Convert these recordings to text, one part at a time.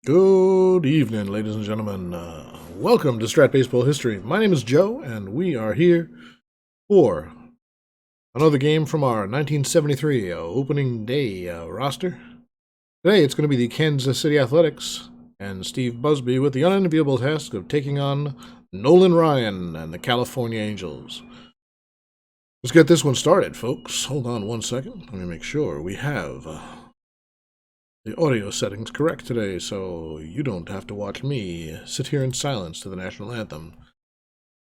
Good evening, ladies and gentlemen. Welcome to Strat Baseball History. My name is Joe, and we are here for another game from our 1973 opening day roster. Today, it's going to be the Kansas City Athletics and Steve Busby with the unenviable task of taking on Nolan Ryan and the California Angels. Let's get this one started, folks. Hold on one second. Let me make sure we have the audio settings correct today, so you don't have to watch me sit here in silence to the national anthem.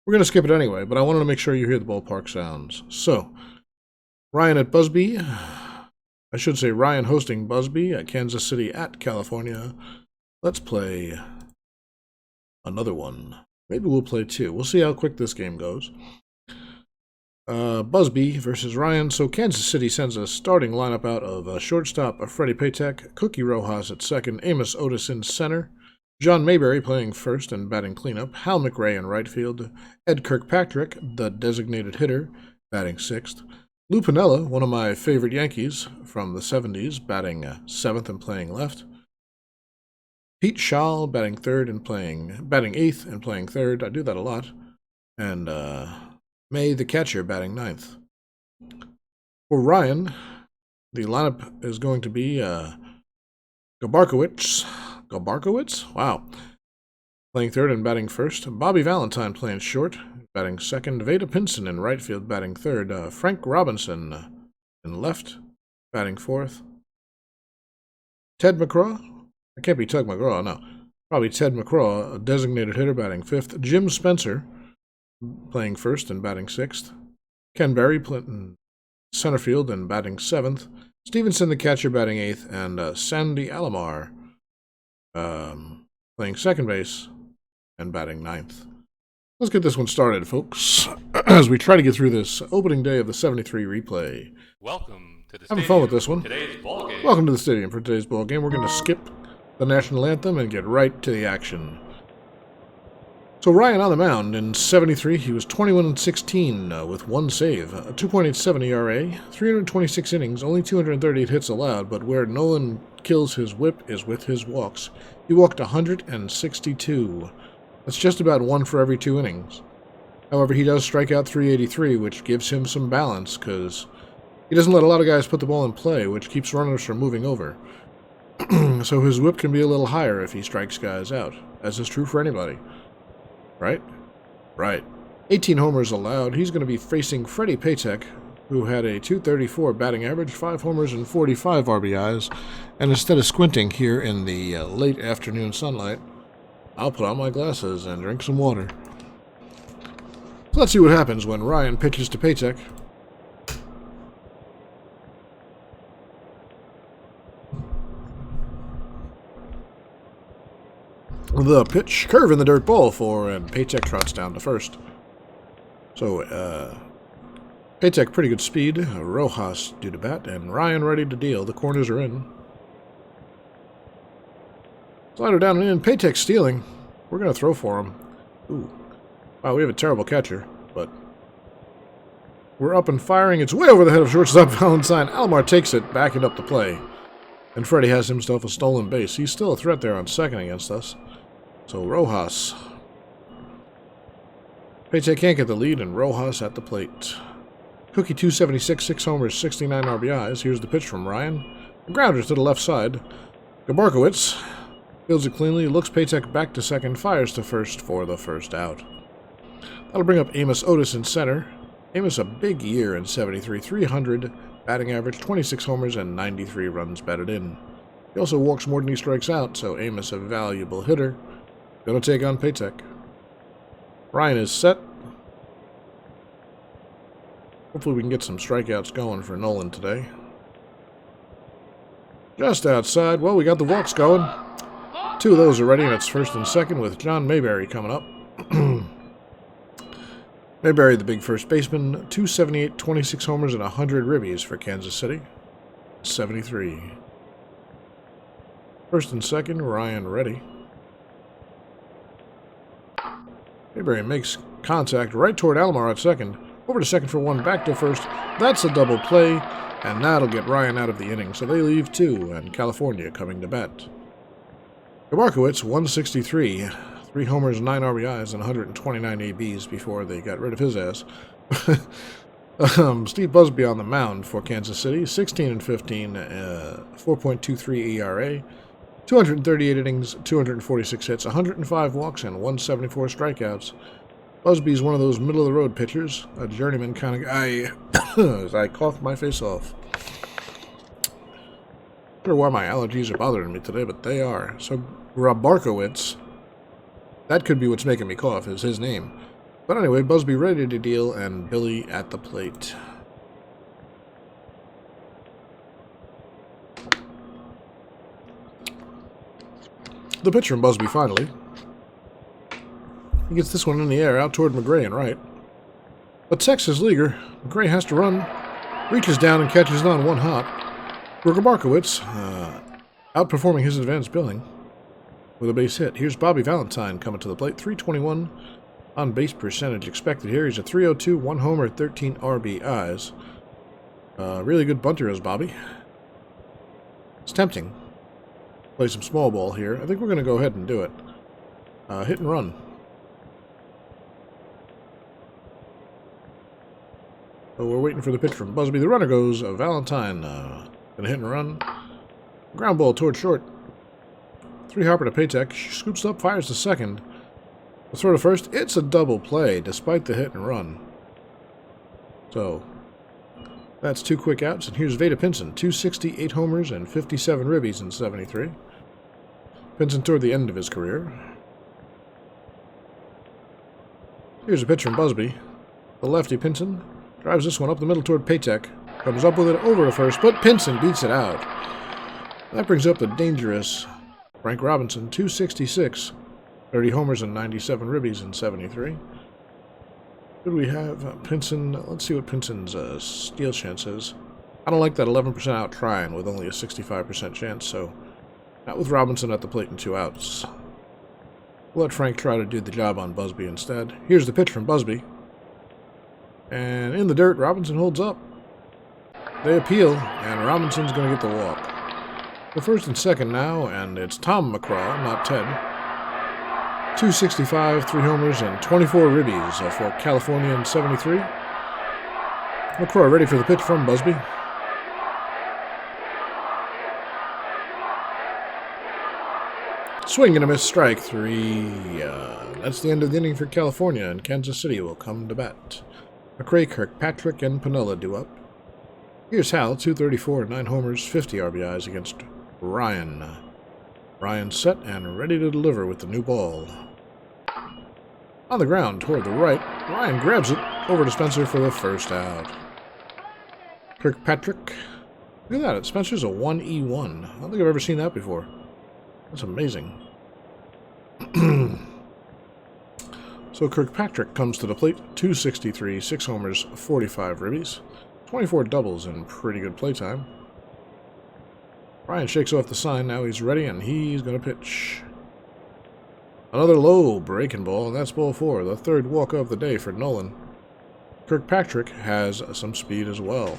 We're going to skip it anyway, but I wanted to make sure you hear the ballpark sounds. So, Ryan at Busby. I should say Ryan hosting Busby at Kansas City at California. Let's play another one. Maybe we'll play two. We'll see how quick this game goes. Busby versus Ryan. So Kansas City sends a starting lineup out of shortstop Freddie Patek, Cookie Rojas at second, Amos Otis in center, John Mayberry playing first and batting cleanup, Hal McRae in right field, Ed Kirkpatrick, the designated hitter, batting sixth, Lou Piniella, one of my favorite Yankees from the 70s, batting seventh and playing left, Pete Schall batting eighth and playing third. I do that a lot, and May, the catcher, batting ninth. For Ryan, the lineup is going to be Gabarkowitz, wow, playing third and batting first. Bobby Valentine playing short, batting second. Vada Pinson in right field, batting third. Frank Robinson in left, batting fourth. Ted McCraw, it can't be Tug McGraw, no. Probably Ted McCraw, a designated hitter, batting fifth. Jim Spencer playing first and batting sixth. Ken Berry playing center field and batting seventh. Stevenson, the catcher, batting eighth. And Sandy Alomar playing second base and batting ninth. Let's get this one started, folks, as we try to get through this opening day of the 73 replay. Welcome to the Having fun with this one. Today's ball game. Welcome to the stadium for today's ball game. We're going to skip the national anthem and get right to the action. So Ryan on the mound in 73, he was 21-16 with one save, a 2.87 ERA, 326 innings, only 238 hits allowed, but where Nolan kills his whip is with his walks. He walked 162. That's just about one for every 2 innings. However, he does strike out 383, which gives him some balance, because he doesn't let a lot of guys put the ball in play, which keeps runners from moving over. So his whip can be a little higher if he strikes guys out, as is true for anybody. Right? Right. 18 homers allowed. He's going to be facing Freddie Patek, who had a .234 batting average, 5 homers and 45 RBIs. And instead of squinting here in the late afternoon sunlight, I'll put on my glasses and drink some water. So let's see what happens when Ryan pitches to Patek. The pitch, curve in the dirt, ball 4, and Patek trots down to first. So, Patek pretty good speed, Rojas due to bat, and Ryan ready to deal. The corners are in. Slider down and in, Patek stealing. We're going to throw for him. Ooh. Wow, we have a terrible catcher, but we're up and firing. It's way over the head of shortstop Valentine. Alomar takes it, backing up the play. And Freddie has himself a stolen base. He's still a threat there on second against us. So Rojas. Patek can't get the lead, and Rojas at the plate. Cookie 276, 6 homers, 69 RBIs. Here's the pitch from Ryan. A grounder to the left side. Gabarkowitz fields it cleanly, looks Patek back to second, fires to first for the first out. That'll bring up Amos Otis in center. Amos a big year in 73, 300 batting average, 26 homers, and 93 runs batted in. He also walks more than he strikes out, so Amos a valuable hitter. Gonna take on Patek. Ryan is set. Hopefully we can get some strikeouts going for Nolan today. Just outside. Well, we got the walks going. 2 of those are ready, and it's first and second with John Mayberry coming up. Mayberry, the big first baseman, 278, 26 homers, and 100 ribbies for Kansas City. 73. First and second, Ryan ready. Mayberry makes contact right toward Alomar at second. Over to second for 1, back to first. That's a double play, and that'll get Ryan out of the inning. So they leave 2, and California coming to bat. Gabarkowitz, 163. 3 homers, 9 RBIs, and 129 ABs before they got rid of his ass. Steve Busby on the mound for Kansas City, 16 and 15, 4.23 ERA, 238 innings, 246 hits, 105 walks, and 174 strikeouts. Busby's one of those middle-of-the-road pitchers, a journeyman kind of guy, as I cough my face off. I don't know why my allergies are bothering me today, but they are. So, Gabarkowitz, that could be what's making me cough, is his name. But anyway, Busby ready to deal, and Billy at the plate. The pitch from Busby, finally. He gets this one in the air, out toward McGray and right. But Texas leaguer, McGray has to run, reaches down and catches it on one hop. For Gabarkowitz, outperforming his advanced billing with a base hit. Here's Bobby Valentine coming to the plate, 321 on base percentage expected here. He's a 302, 1 homer, 13 RBIs. Really good bunter is Bobby. It's tempting. Play some small ball here. I think we're going to go ahead and do it. Hit and run. So we're waiting for the pitch from Busby. The runner goes Valentine. Gonna hit and run. Ground ball toward short. 3-hopper to Patek. She scoops up, fires to second. The throw to first. It's a double play, despite the hit and run. So, that's 2 quick outs. And here's Vada Pinson. 260, 8 homers, and 57 ribbies in 73. Pinson toward the end of his career. Here's a pitch from Busby. The lefty Pinson drives this one up the middle toward Patek. Comes up with it over to first, but Pinson beats it out. That brings up the dangerous Frank Robinson, 266. 30 homers and 97 ribbies in 73. Could we have Pinson? Let's see what Pinson's steal chance is. I don't like that 11% out trying with only a 65% chance, so not with Robinson at the plate and 2 outs. We'll let Frank try to do the job on Busby instead. Here's the pitch from Busby. And in the dirt, Robinson holds up. They appeal, and Robinson's going to get the walk. The first and second now, and it's Tom McCraw, not Ted. 265, 3 homers, and 24 ribbies for California in 73. McCraw ready for the pitch from Busby. Swing and a miss, strike 3. That's the end of the inning for California, and Kansas City will come to bat. McRae, Kirkpatrick, and Piniella do up. Here's Hal, 234, 9 homers, 50 RBIs against Ryan. Ryan set and ready to deliver with the new ball. On the ground toward the right, Ryan grabs it over to Spencer for the first out. Kirkpatrick. Look at that, Spencer's a 1E1. I don't think I've ever seen that before. That's amazing. So Kirkpatrick comes to the plate, 263, 6 homers, 45 ribbies, 24 doubles, and pretty good playtime. Ryan shakes off the sign, now he's ready, and he's going to pitch. Another low breaking ball, and that's ball 4, the 3rd walk of the day for Nolan. Kirkpatrick has some speed as well.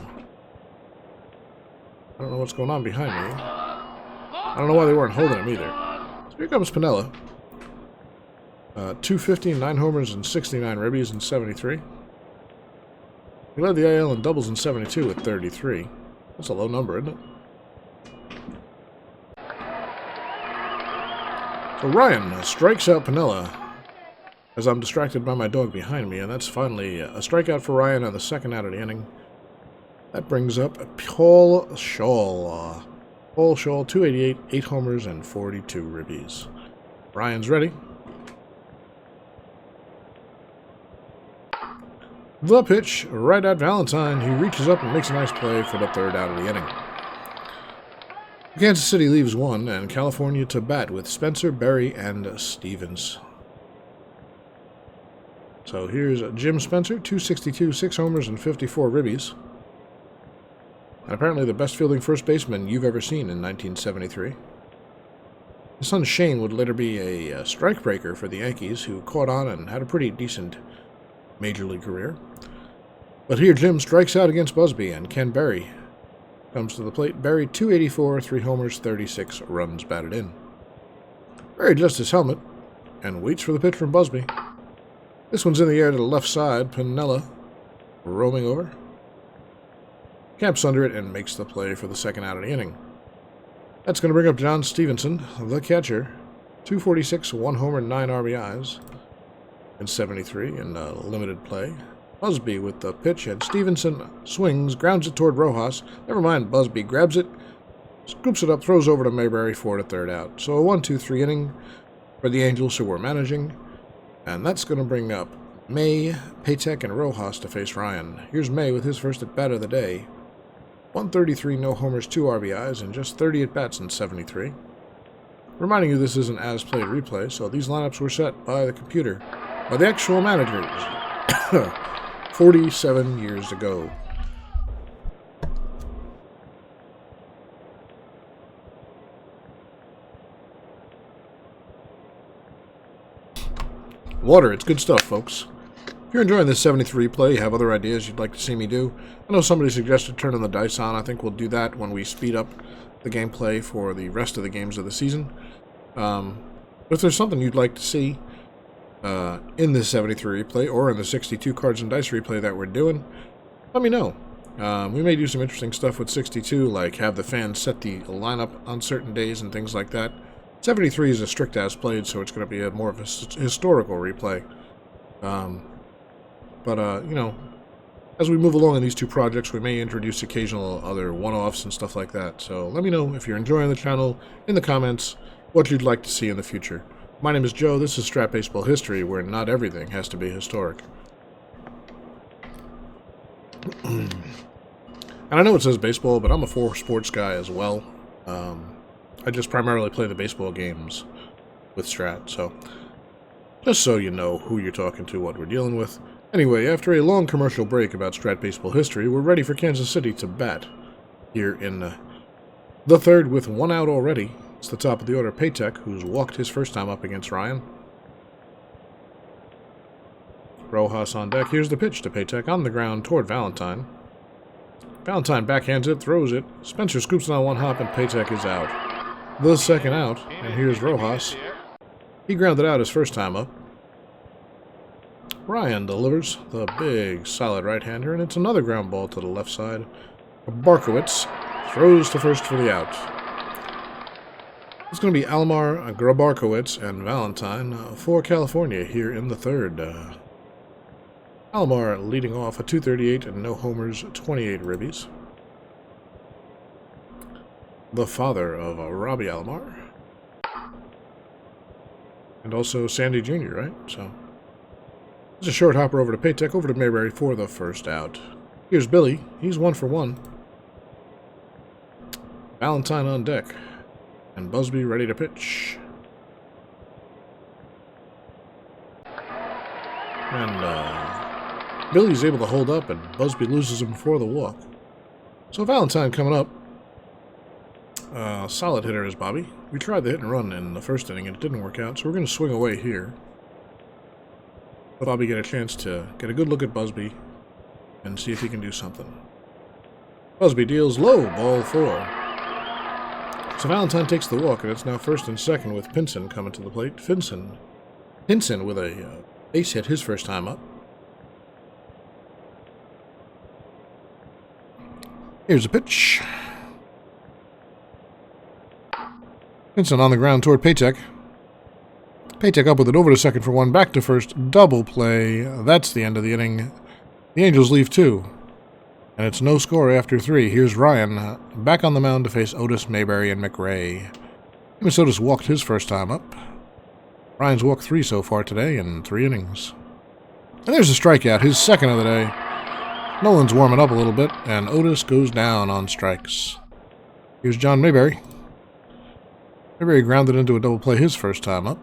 I don't know what's going on behind me. I don't know why they weren't holding him either. So here comes Piniella. 250, 9 homers, and 69 ribbies in 73. He led the AL in doubles in 72 with 33. That's a low number, isn't it? So Ryan strikes out Piniella as I'm distracted by my dog behind me, and that's finally a strikeout for Ryan on the 2nd out of the inning. That brings up Paul Scholl. Paul Scholl, 288, 8 homers, and 42 ribbies. Ryan's ready. The pitch, right at Valentine. He reaches up and makes a nice play for the 3rd out of the inning. Kansas City leaves 1, and California to bat with Spencer, Berry, and Stevens. So here's Jim Spencer, 262, 6 homers, and 54 ribbies. And apparently the best fielding first baseman you've ever seen in 1973. His son Shane would later be a strikebreaker for the Yankees, who caught on and had a pretty decent major league career. But here Jim strikes out against Busby, and Ken Berry comes to the plate. Berry, 284, 3 homers, 36 runs batted in. Barry adjusts his helmet and waits for the pitch from Busby. This one's in the air to the left side. Pinella roaming over. Camps under it and makes the play for the second out of the inning. That's going to bring up John Stevenson, the catcher. 246, 1 homer, 9 RBIs in 73 in limited play. Busby with the pitch, and Stevenson swings, grounds it toward Rojas. Never mind, Busby grabs it, scoops it up, throws over to Mayberry for the third out. So a 1-2-3 inning for the Angels, who we're managing. And that's going to bring up May, Patek, and Rojas to face Ryan. Here's May with his first at-bat of the day. 133, no homers, 2 RBIs, and just 30 at-bats in 73. Reminding you this is an as-played replay, so these lineups were set by the computer, by the actual managers, 47 years ago. Water, it's good stuff, folks. If you're enjoying this 73 replay, you have other ideas you'd like to see me do, I know somebody suggested turning the dice on. I think we'll do that when we speed up the gameplay for the rest of the games of the season. If there's something you'd like to see in this 73 replay or in the 62 cards and dice replay that we're doing, let me know. We may do some interesting stuff with 62, like have the fans set the lineup on certain days and things like that. 73 is a strict as played, so it's going to be more of a historical replay. You know, as we move along in these two projects, we may introduce occasional other one-offs and stuff like that. So let me know if you're enjoying the channel in the comments what you'd like to see in the future. My name is Joe. This is Strat Baseball History, where not everything has to be historic. And I know it says baseball, but I'm a sports guy as well. I just primarily play the baseball games with Strat, so just so you know who you're talking to, what we're dealing with. Anyway, after a long commercial break about Strat Baseball History, we're ready for Kansas City to bat here in the third with 1 out already. It's the top of the order, Patek, who's walked his first time up against Ryan. Rojas on deck. Here's the pitch to Patek on the ground toward Valentine. Valentine backhands it, throws it. Spencer scoops it on one hop, and Patek is out. The second out, and here's Rojas. He grounded out his first time up. Ryan delivers the big, solid right-hander, and it's another ground ball to the left side. Barkowitz throws to first for the out. It's going to be Alomar, Grabarkowitz, and Valentine for California here in the third. Alomar leading off a 238 and no homers, 28 ribbies. The father of Robbie Alomar. And also Sandy Jr., right? So it's a short hopper over to Patek, over to Mayberry for the first out. Here's Billy. He's 1 for 1. Valentine on deck. And Busby ready to pitch. And Billy's able to hold up, and Busby loses him before the walk. So Valentine coming up. Solid hitter is Bobby. We tried the hit and run in the first inning, and it didn't work out, so we're going to swing away here. Let Bobby get a chance to get a good look at Busby and see if he can do something. Busby deals low, ball 4. So Valentine takes the walk, and it's now first and second with Pinson coming to the plate. Pinson with a base hit his first time up. Here's a pitch. Pinson on the ground toward Patek. Patek up with it over to second for 1, back to first, double play. That's the end of the inning. The Angels leave 2. And it's no score after 3. Here's Ryan back on the mound to face Otis, Mayberry, and McRae. Minnesota's walked his first time up. Ryan's walked 3 so far today in 3 innings. And there's a strikeout, his second of the day. Nolan's warming up a little bit, and Otis goes down on strikes. Here's John Mayberry. Mayberry grounded into a double play his first time up.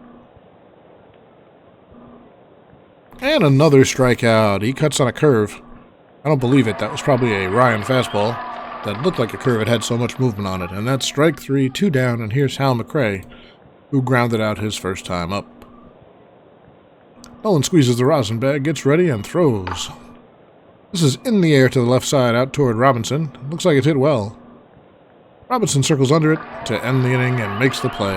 And another strikeout. He cuts on a curve. I don't believe it. That was probably a Ryan fastball that looked like a curve. It had so much movement on it. And that's strike 3, 2 down, and here's Hal McRae, who grounded out his first time up. Nolan squeezes the rosin bag, gets ready, and throws. This is in the air to the left side, out toward Robinson. Looks like it hit well. Robinson circles under it to end the inning and makes the play.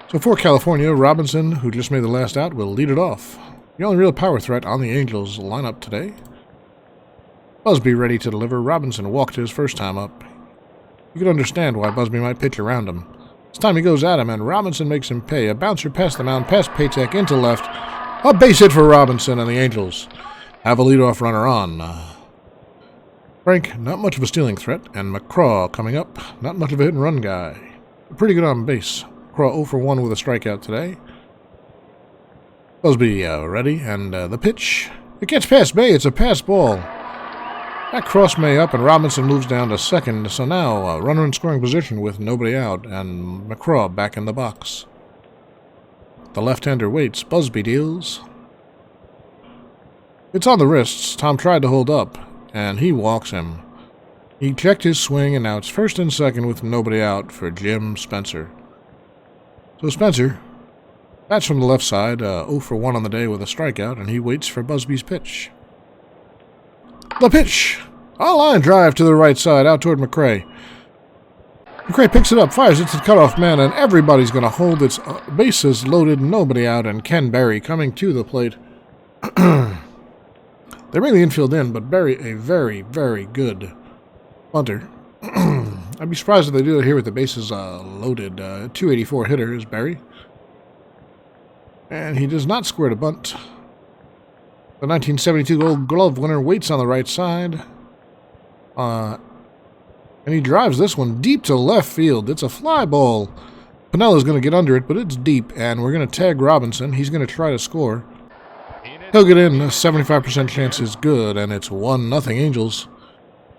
So for California, Robinson, who just made the last out, will lead it off. The only real power threat on the Angels lineup today. Busby ready to deliver. Robinson walked his first time up. You can understand why Busby might pitch around him. This time he goes at him, and Robinson makes him pay. A bouncer past the mound, past Paytek, into left. A base hit for Robinson, and the Angels have a leadoff runner on. Frank, not much of a stealing threat, and McCraw coming up. Not much of a hit-and-run guy. Pretty good on base. McCraw 0 for 1 with a strikeout today. Busby ready, and the pitch. It gets past May. It's a pass ball. That crossed May up, and Robinson moves down to second. So now, runner in scoring position with nobody out, and McCraw back in the box. The left-hander waits. Busby deals. It's on the wrists. Tom tried to hold up, and he walks him. He checked his swing, and now it's first and second with nobody out for Jim Spencer. So Spencer bats from the left side, 0 for 1 on the day with a strikeout, and he waits for Busby's pitch. The pitch! A line drive to the right side, out toward McRae. McRae picks it up, fires it to the cutoff man, and everybody's going to hold its bases loaded, nobody out, and Ken Berry coming to the plate. They bring the infield in, but Berry, a very, very good bunter. I'd be surprised if they do it here with the bases loaded. 284 hitter is Berry. And he does not square to bunt. The 1972 Gold Glove winner waits on the right side. And he drives this one deep to left field. It's a fly ball. Pinella's going to get under it, but it's deep, and we're going to tag Robinson. He's going to try to score. He'll get in. A 75% chance is good, and it's 1-0 Angels.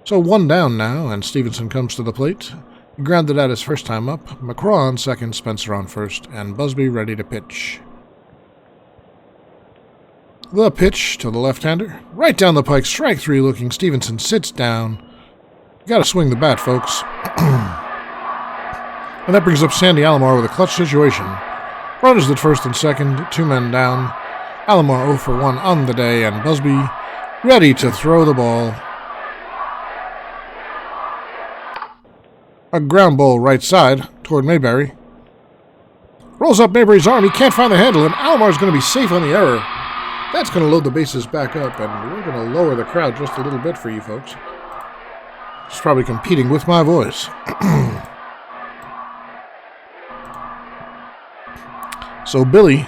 So 1 down now, and Stevenson comes to the plate. He grounded out his first time up. McCraw on second, Spencer on first, and Busby ready to pitch. The pitch to the left-hander. Right down the pike, strike 3 looking. Stevenson sits down. You gotta swing the bat, folks. And that brings up Sandy Alomar with a clutch situation. Runners at first and second, 2 men down. Alomar 0 for 1 on the day, and Busby ready to throw the ball. A ground ball right side toward Mayberry. Rolls up Mayberry's arm. He can't find the handle, and Alomar's going to be safe on the error. That's going to load the bases back up, and we're going to lower the crowd just a little bit for you folks. It's probably competing with my voice. So Billy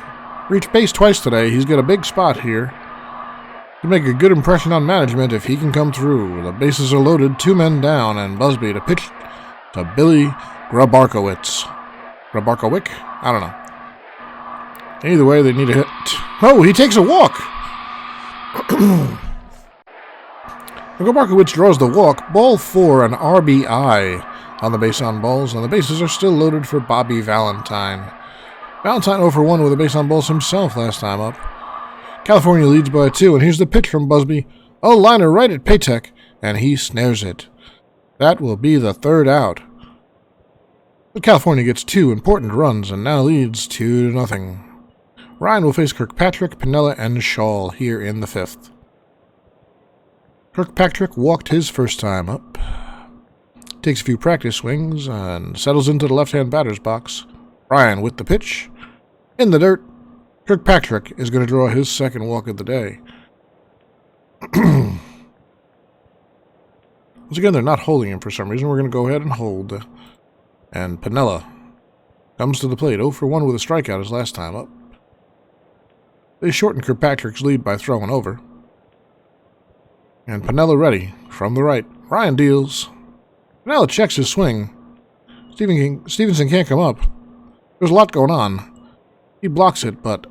reached base twice today. He's got a big spot here. He'll make a good impression on management if he can come through. The bases are loaded, 2 men down, and Busby to pitch to Billy Grabarkowitz. Grabarkowick? I don't know. Either way, they need a hit. Oh, he takes a walk! Grabarkowitz draws the walk. Ball 4, an RBI on the base on balls, and the bases are still loaded for Bobby Valentine. Valentine 0 for 1 with a base on balls himself last time up. California leads by 2, and here's the pitch from Busby. A liner right at Paytek, and he snares it. That will be the 3rd out. But California gets 2 important runs and now leads 2-0. Ryan will face Kirkpatrick, Piniella, and Shaw here in the 5th. Kirkpatrick walked his first time up. Takes a few practice swings and settles into the left-hand batter's box. Ryan with the pitch. In the dirt. Kirkpatrick is going to draw his 2nd walk of the day. Once again, they're not holding him for some reason. We're going to go ahead and hold. And Piniella comes to the plate. 0 for 1 with a strikeout his last time up. They shorten Kirkpatrick's lead by throwing over. And Piniella ready from the right. Ryan deals. Piniella checks his swing. Stevenson can't come up. There's a lot going on. He blocks it, but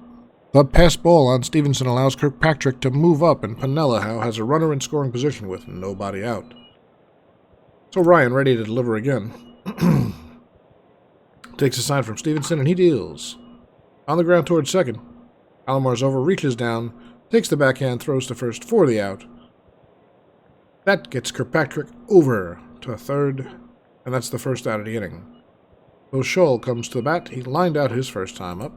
the pass ball on Stevenson allows Kirkpatrick to move up, and Piniella now has a runner in scoring position with nobody out. So Ryan ready to deliver again. Takes a sign from Stevenson, and he deals. On the ground towards second. Alomar's over, reaches down, takes the backhand, throws to first for the out. That gets Kirkpatrick over to third, and that's the 1st out of the inning. So Scholl comes to the bat. He lined out his first time up.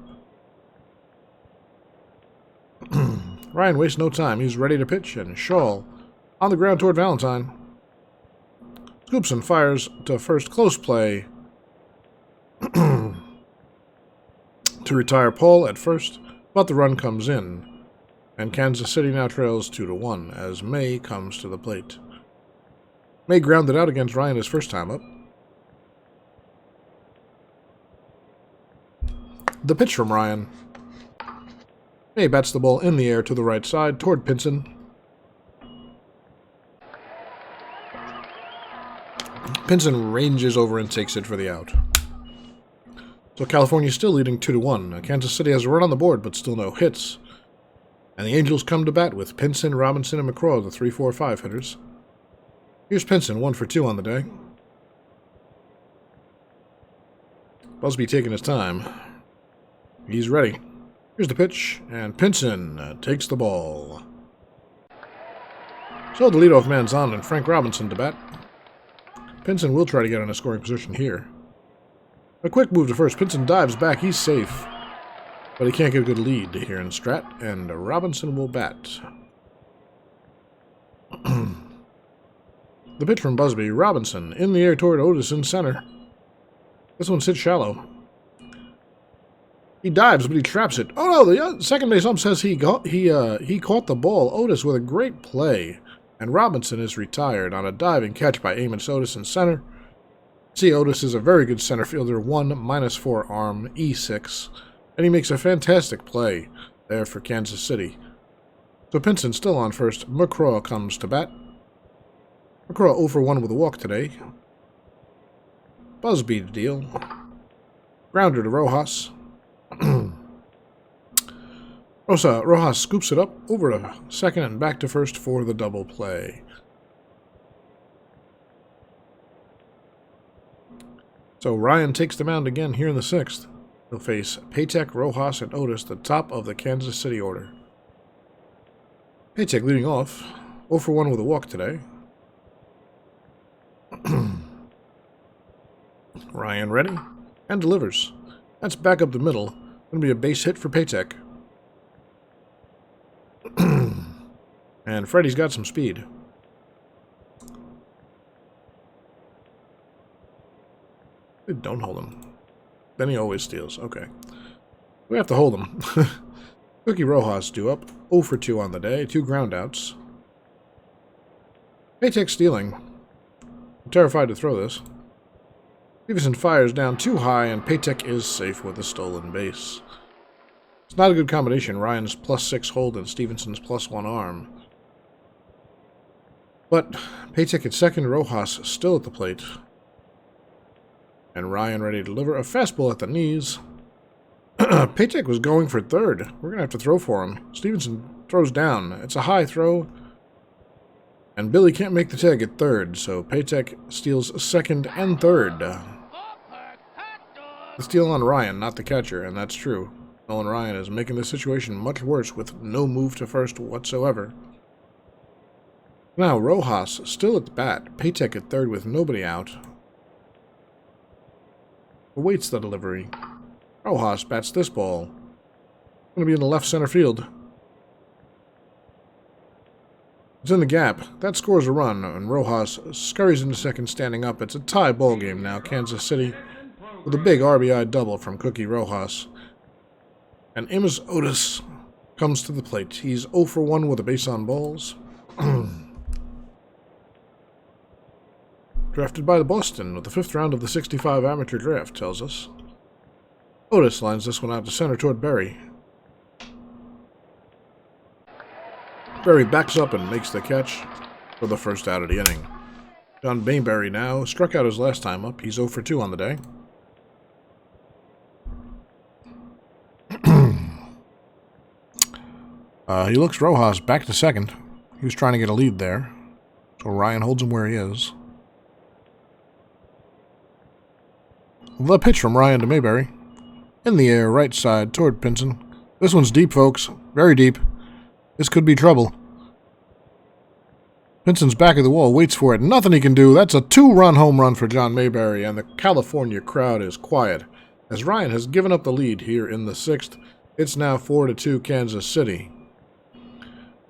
Ryan wastes no time. He's ready to pitch, and Scholl on the ground toward Valentine. Scoopson fires to first, close play. to retire Paul at first, but the run comes in, and Kansas City now trails 2-1 as May comes to the plate. May grounded out against Ryan his first time up. The pitch from Ryan. May bats the ball in the air to the right side toward Pinson. Pinson ranges over and takes it for the out. So California's still leading 2-1. Kansas City has a run on the board, but still no hits. And the Angels come to bat with Pinson, Robinson, and McCraw, the 3-4-5 hitters. Here's Pinson, 1 for 2 on the day. Busby taking his time. He's ready. Here's the pitch, and Pinson takes the ball. So the leadoff man's on, and Frank Robinson to bat. Pinson will try to get in a scoring position here. A quick move to first. Pinson dives back. He's safe. But he can't get a good lead here in Strat, and Robinson will bat. The pitch from Busby. Robinson in the air toward Otis in center. This one sits shallow. He dives, but he traps it. Oh no, the second base ump says he caught the ball. Otis with a great play. And Robinson is retired on a diving catch by Amos Otis in center. See, Otis is a very good center fielder. 1-4 arm, E6. And he makes a fantastic play there for Kansas City. So Pinson still on first. McCraw comes to bat. McCraw 0 for 1 with a walk today. Busby to deal. Grounder to Rojas. Rojas scoops it up over to second and back to first for the double play. So Ryan takes the mound again here in the 6th. He'll face Patek, Rojas, and Otis, the top of the Kansas City order. Patek leading off, 0 for 1 with a walk today. Ryan ready, and delivers. That's back up the middle. Going to be a base hit for Patek. And Freddie's got some speed. Don't hold him. Then he always steals. Okay. We have to hold him. Cookie Rojas due up. 0 for 2 on the day. 2 groundouts. Patek stealing. I'm terrified to throw this. Stevenson fires down too high, and Patek is safe with a stolen base. It's not a good combination. Ryan's +6 hold and Stevenson's +1 arm. But Patek at second, Rojas still at the plate. And Ryan ready to deliver a fastball at the knees. Patek was going for third. We're going to have to throw for him. Stevenson throws down. It's a high throw. And Billy can't make the tag at third, so Patek steals second and third. The steal on Ryan, not the catcher, and that's true. Nolan Ryan is making the situation much worse with no move to first whatsoever. Now Rojas still at the bat. Patek at third with nobody out. Awaits the delivery. Rojas bats this ball. Going to be in the left center field. It's in the gap. That scores a run, and Rojas scurries into second standing up. It's a tie ball game now. Kansas City with a big RBI double from Cookie Rojas. And Amos Otis comes to the plate. He's 0 for 1 with a base on balls. Drafted by the Boston with the 5th round of the 65 amateur draft, tells us. Otis lines this one out to center toward Berry. Berry backs up and makes the catch for the first out of the inning. John Mayberry now struck out his last time up. He's 0 for 2 on the day. He looks Rojas back to second. He was trying to get a lead there. So Ryan holds him where he is. The pitch from Ryan to Mayberry. In the air, right side, toward Pinson. This one's deep, folks. Very deep. This could be trouble. Pinson's back of the wall, waits for it. Nothing he can do. That's a 2-run home run for John Mayberry, and the California crowd is quiet. As Ryan has given up the lead here in the 6th, it's now 4-2 Kansas City.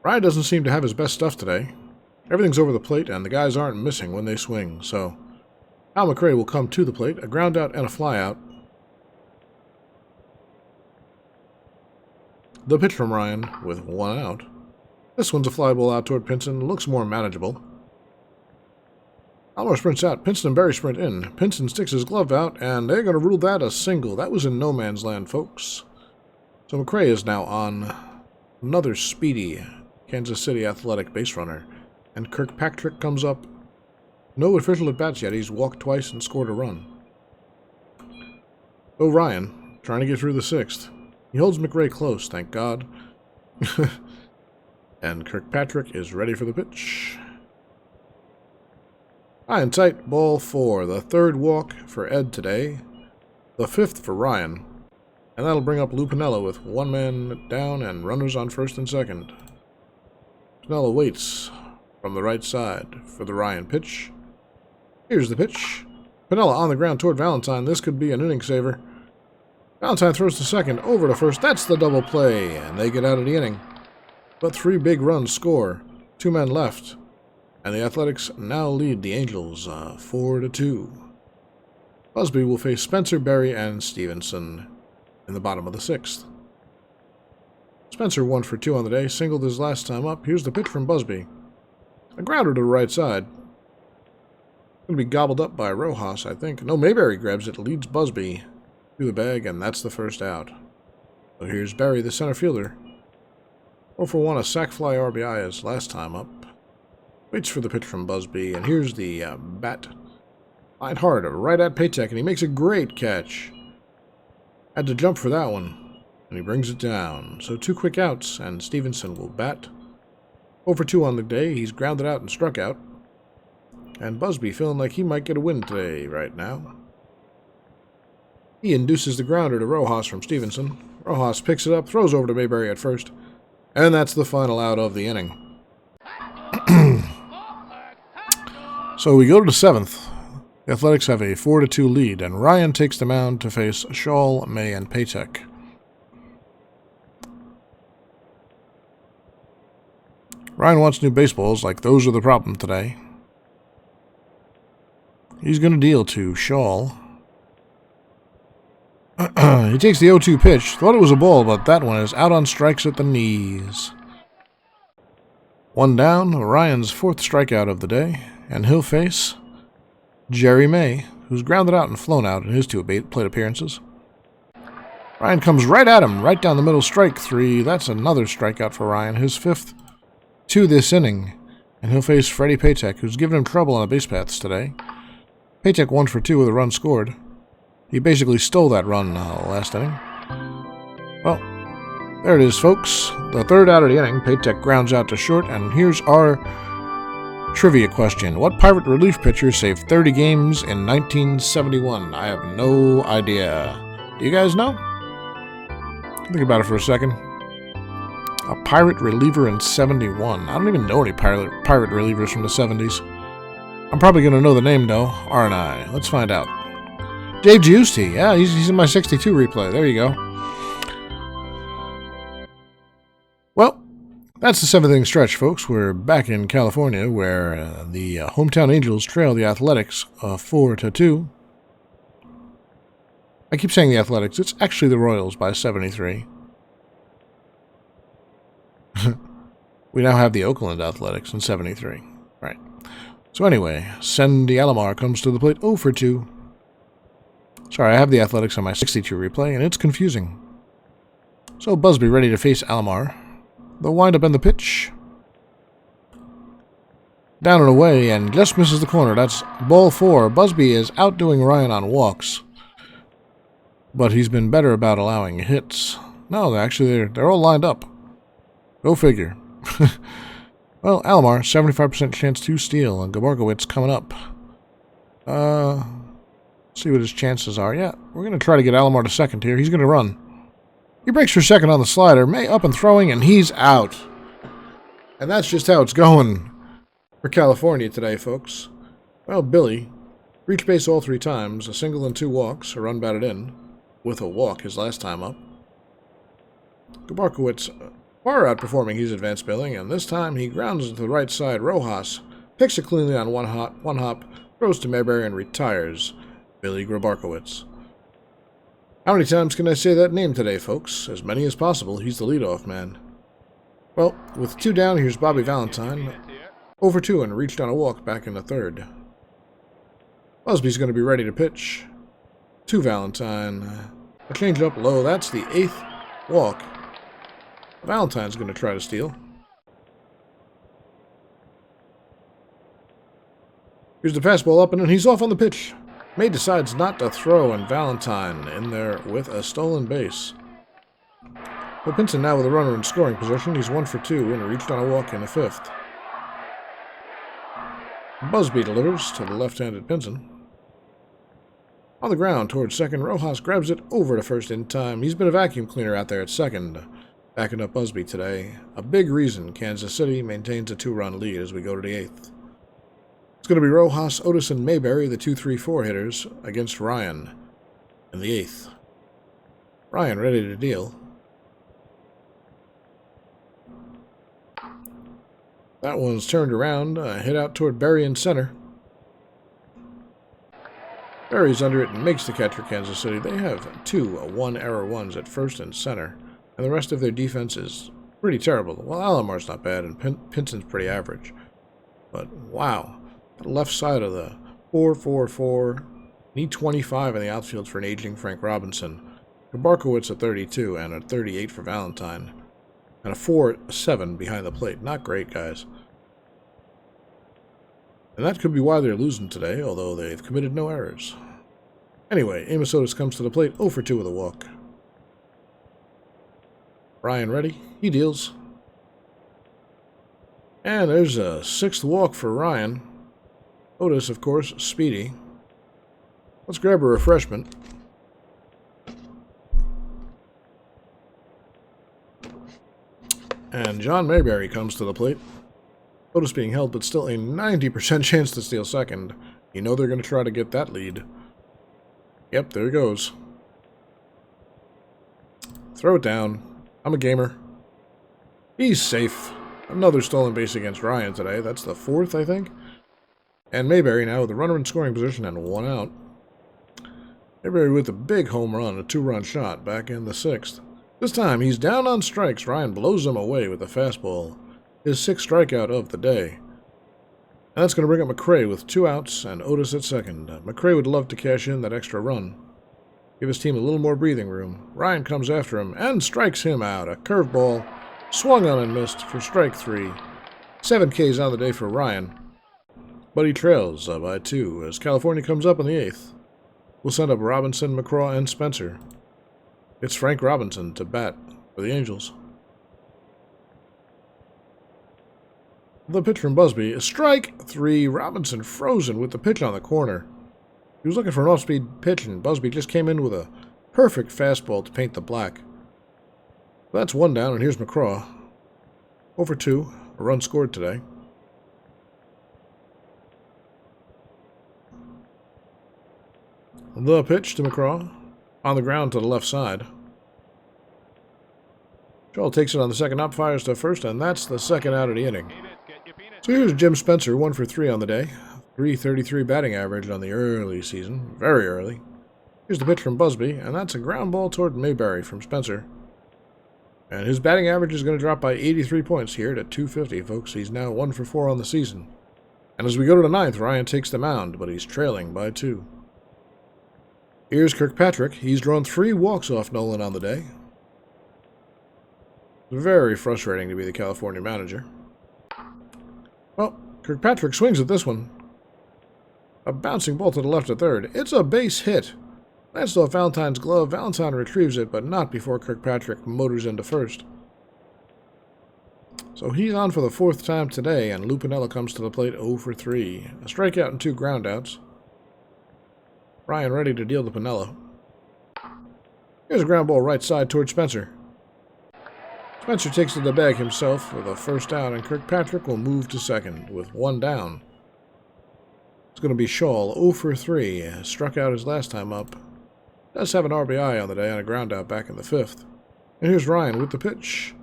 Ryan doesn't seem to have his best stuff today. Everything's over the plate, and the guys aren't missing when they swing, so Al McRae will come to the plate, a ground out and a fly out. The pitch from Ryan with 1 out. This one's a fly ball out toward Pinson. Looks more manageable. Almar sprints out. Pinson and Berry sprint in. Pinson sticks his glove out, and they're going to rule that a single. That was in no man's land, folks. So McRae is now on another speedy Kansas City Athletic base runner. And Kirkpatrick comes up. No official at-bats yet. He's walked twice and scored a run. Oh, Ryan, trying to get through the 6th. He holds McRae close, thank God. And Kirkpatrick is ready for the pitch. High and tight, ball 4. The 3rd walk for Ed today. The 5th for Ryan. And that'll bring up Lou Piniella with 1 man down and runners on 1st and 2nd. Piniella waits from the right side for the Ryan pitch. Here's the pitch. Piniella on the ground toward Valentine. This could be an inning saver. Valentine throws to 2nd, over to 1st. That's the double play, and they get out of the inning. But 3 big runs score. 2 men left. And the Athletics now lead the Angels 4-2. Busby will face Spencer, Berry, and Stevenson in the bottom of the 6th. Spencer 1 for 2 on the day, singled his last time up. Here's the pitch from Busby. A grounder to the right side. Going to be gobbled up by Rojas, I think. No, Mayberry grabs it, leads Busby to the bag, and that's the 1st out. So here's Berry, the center fielder. 0 for 1, a sac fly RBI his last time up. Waits for the pitch from Busby, and here's the bat. Line hard, right at Patek, and he makes a great catch. Had to jump for that one, and he brings it down. So 2 quick outs, and Stevenson will bat. 0 for 2 on the day, he's grounded out and struck out. And Busby feeling like he might get a win today, right now. He induces the grounder to Rojas from Stevenson. Rojas picks it up, throws over to Mayberry at 1st. And that's the final out of the inning. So we go to the 7th. The Athletics have a 4-2 lead, and Ryan takes the mound to face Shaw, May, and Patek. Ryan wants new baseballs, like those are the problem today. He's going to deal to Shaw. He takes the 0-2 pitch. Thought it was a ball, but that one is out on strikes at the knees. 1 down, Ryan's 4th strikeout of the day, and he'll face Jerry May, who's grounded out and flown out in his 2 plate appearances. Ryan comes right at him, right down the middle, strike 3. That's another strikeout for Ryan, his 5th to this inning. And he'll face Freddie Patek, who's given him trouble on the base paths today. Patek 1 for 2 with a run scored. He basically stole that run last inning. Well, there it is, folks. The 3rd out of the inning. Patek grounds out to short, and here's our trivia question. What Pirate relief pitcher saved 30 games in 1971? I have no idea. Do you guys know? Think about it for a second. A Pirate reliever in 71. I don't even know any pirate relievers from the 70s. I'm probably going to know the name, though, aren't I? Let's find out. Dave Giusti. Yeah, he's in my 62 replay. There you go. Well, that's the 7th inning stretch, folks. We're back in California, where the hometown Angels trail the Athletics 4-2. I keep saying the Athletics. It's actually the Royals by 73. We now have the Oakland Athletics in 73. Right. So anyway, Sandy Alomar comes to the plate 0 for 2. Sorry, I have the Athletics on my 62 replay, and it's confusing. So Busby ready to face Alomar. The windup and the pitch. Down and away, and just misses the corner. That's ball 4. Busby is outdoing Ryan on walks. But he's been better about allowing hits. No, actually, they're all lined up. Go figure. Well, Alomar, 75% chance to steal, and Gabarkowitz coming up. See what his chances are. Yeah, we're going to try to get Alomar to 2nd here. He's going to run. He breaks for 2nd on the slider. May up and throwing, and he's out. And that's just how it's going for California today, folks. Well, Billy reached base all 3 times, a single and 2 walks, a run batted in, with a walk his last time up. Gabarkowitz far outperforming his advanced billing, and this time he grounds to the right side. Rojas picks it cleanly on one hop, throws to Mayberry and retires Billy Gabarkowitz. How many times can I say that name today, folks? As many as possible. He's the leadoff man. Well, with 2 down, here's Bobby Valentine. Over 2 and reached on a walk back in the 3rd. Busby's going to be ready to pitch. 2 Valentine. A change up low. That's the 8th walk. Valentine's going to try to steal. Here's the fastball up, and then he's off on the pitch. May decides not to throw, and Valentine in there with a stolen base. Well, Pinson now with a runner in scoring position. He's 1 for 2 and reached on a walk in the 5th. Busby delivers to the left-handed Pinson. On the ground towards second, Rojas grabs it over to first in time. He's been a vacuum cleaner out there at second, backing up Busby today. A big reason Kansas City maintains a 2-run lead as we go to the 8th. It's going to be Rojas, Otis, and Mayberry, the 2-3-4 hitters, against Ryan in the 8th. Ryan ready to deal. That one's turned around, hit out toward Berry in center. Berry's under it and makes the catch for Kansas City. They have 2 one-error ones at first and center, and the rest of their defense is pretty terrible. Well, Alamar's not bad, and Pinson's pretty average. But, wow. The left side of the 4-4-4. Need 25 in the outfield for an aging Frank Robinson. Barkowitz at 32 and a 38 for Valentine. And a 4-7 behind the plate. Not great, guys. And that could be why they're losing today, although they've committed no errors. Anyway, Amos Otis comes to the plate 0 for 2 with a walk. Ryan ready. He deals. And there's a 6th walk for Ryan. Otis, of course, speedy. Let's grab a refreshment. And John Mayberry comes to the plate. Otis being held, but still a 90% chance to steal second. You know they're going to try to get that lead. Yep, there he goes. Throw it down. I'm a gamer. He's safe. Another stolen base against Ryan today. That's the 4th, I think. And Mayberry now with a runner in scoring position and 1 out. Mayberry with a big home run, a 2-run shot back in the 6th. This time he's down on strikes. Ryan blows him away with a fastball. His 6th strikeout of the day. And that's going to bring up McRae with 2 outs and Otis at second. McRae would love to cash in that extra run. Give his team a little more breathing room. Ryan comes after him and strikes him out. A curveball swung on and missed for strike 3. 7 Ks on the day for Ryan. But he trails by 2 as California comes up in the 8th. We'll send up Robinson, McCraw, and Spencer. It's Frank Robinson to bat for the Angels. The pitch from Busby is strike 3. Robinson frozen with the pitch on the corner. He was looking for an off-speed pitch, and Busby just came in with a perfect fastball to paint the black. That's 1 down, and here's McCraw. 0 for 2, a run scored today. The pitch to McCraw, on the ground to the left side. Joel takes it on the second up, fires to first, and that's the 2nd out of the inning. So here's Jim Spencer, 1 for 3 on the day. .333 batting average on the early season, very early. Here's the pitch from Busby, and that's a ground ball toward Mayberry from Spencer. And his batting average is going to drop by 83 points here to .250, folks. He's now 1 for 4 on the season. And as we go to the 9th, Ryan takes the mound, but he's trailing by 2. Here's Kirkpatrick. He's drawn 3 walks off Nolan on the day. Very frustrating to be the California manager. Well, Kirkpatrick swings at this one. A bouncing ball to the left at third. It's a base hit. Lanced off Valentine's glove. Valentine retrieves it, but not before Kirkpatrick motors into first. So he's on for the 4th time today, and Lupinella comes to the plate 0 for 3. A strikeout and 2 groundouts. Ryan ready to deal to Pinella. Here's a ground ball right side towards Spencer. Spencer takes to the bag himself for the 1st out, and Kirkpatrick will move to second with 1 down. It's going to be Shaw, 0 for 3. Struck out his last time up. Does have an RBI on the day on a ground out back in the 5th. And here's Ryan with the pitch.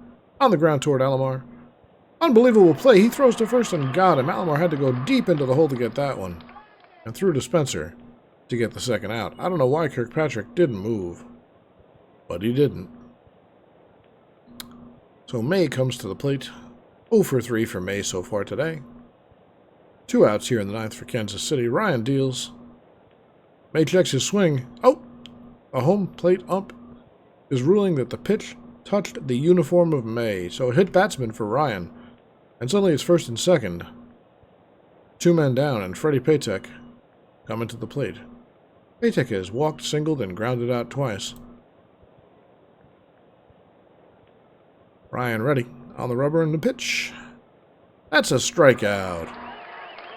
On the ground toward Alomar. Unbelievable play. He throws to first and got him. Alomar had to go deep into the hole to get that one. And threw to Spencer to get the 2nd out. I don't know why Kirkpatrick didn't move. but he didn't. So May comes to the plate. 0 for 3 for May so far today. 2 outs here in the ninth for Kansas City. Ryan deals. May checks his swing. Oh! A home plate ump is ruling that the pitch touched the uniform of May, so a hit batsman for Ryan. And suddenly it's first and second. 2 men down, and Freddie Patek coming to the plate. Patek has walked, singled, and grounded out twice. Ryan ready on the rubber and the pitch. That's a strikeout.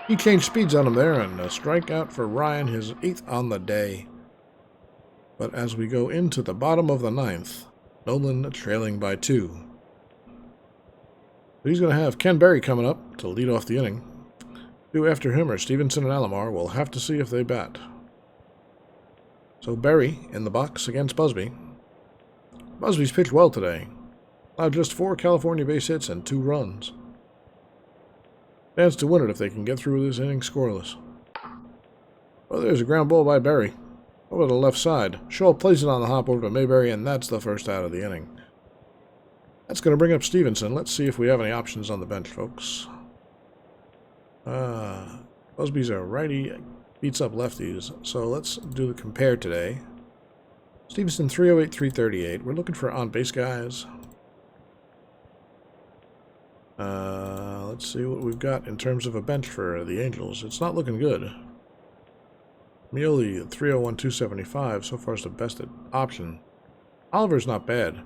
He changed speeds on him there, and a strikeout for Ryan, his 8th on the day. But as we go into the bottom of the ninth, Nolan trailing by 2. He's going to have Ken Berry coming up to lead off the inning. 2 after him are Stevenson and Alomar. We'll have to see if they bat. So Berry in the box against Busby. Busby's pitched well today. Allowed just 4 California base hits and 2 runs. Chance to win it if they can get through this inning scoreless. Oh, there's a ground ball by Berry. Over the left side. Shaw plays it on the hop over to Mayberry, and that's the first out of the inning. That's going to bring up Stevenson. Let's see if we have any options on the bench, folks. Busby's a righty, beats up lefties. So let's do the compare today. Stevenson 308, 338. We're looking for on-base guys. Let's see what we've got in terms of a bench for the Angels. It's not looking good. Meoli 301, 275. So far is the best option. Oliver's not bad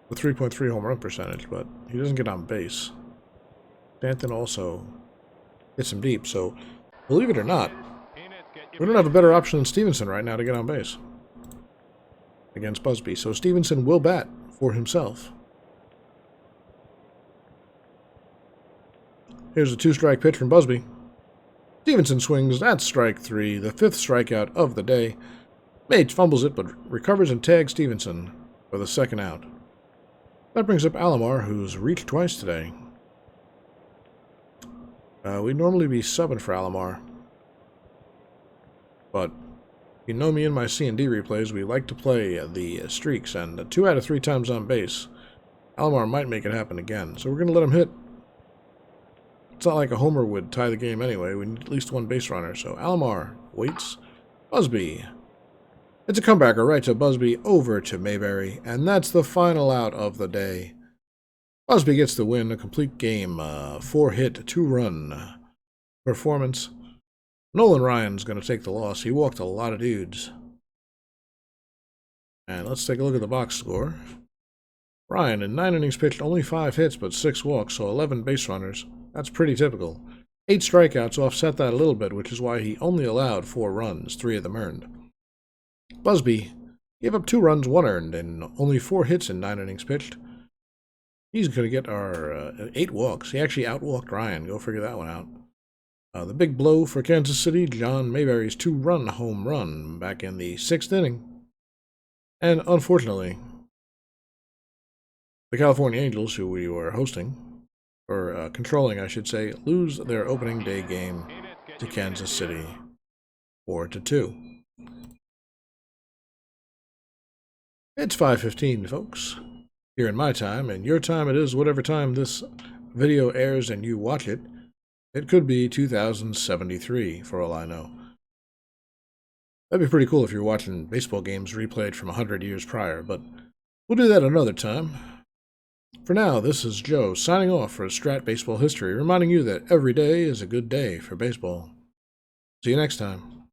with 3.3 home run percentage, but he doesn't get on base. Stanton also hits him deep, so believe it or not, we don't have a better option than Stevenson right now to get on base against Busby. So Stevenson will bat for himself. Here's a 2-strike pitch from Busby. Stevenson swings. That's strike 3, the 5th strikeout of the day. May fumbles it, but recovers and tags Stevenson for the 2nd out. That brings up Alomar, who's reached twice today. We'd normally be subbing for Alomar, but you know me in my C&D replays, we like to play the streaks, and 2 out of 3 times on base, Alomar might make it happen again. So we're going to let him hit. It's not like a homer would tie the game anyway. We need at least 1 base runner. So Alomar waits. Busby. It's a comebacker right to Busby over to Mayberry. And that's the final out of the day. Busby gets the win. A complete game. 4-hit, 2-run performance. Nolan Ryan's going to take the loss. He walked a lot of dudes. And let's take a look at the box score. Ryan, in 9 innings pitched, only 5 hits but 6 walks, so 11 base runners. That's pretty typical. 8 strikeouts offset that a little bit, which is why he only allowed 4 runs, 3 of them earned. Busby gave up 2 runs, 1 earned, and only 4 hits in 9 innings pitched. He's going to get our 8 walks. He actually outwalked Ryan. Go figure that one out. The big blow for Kansas City, John Mayberry's 2-run home run back in the 6th inning. And unfortunately, the California Angels, who we were hosting, or controlling, I should say, lose their opening day game to Kansas City 4-2. It's 5:15, folks. Here in my time, and your time it is whatever time this video airs and you watch it. It could be 2073, for all I know. That'd be pretty cool if you're watching baseball games replayed from 100 years prior, but we'll do that another time. For now, this is Joe signing off for Strat Baseball History, reminding you that every day is a good day for baseball. See you next time.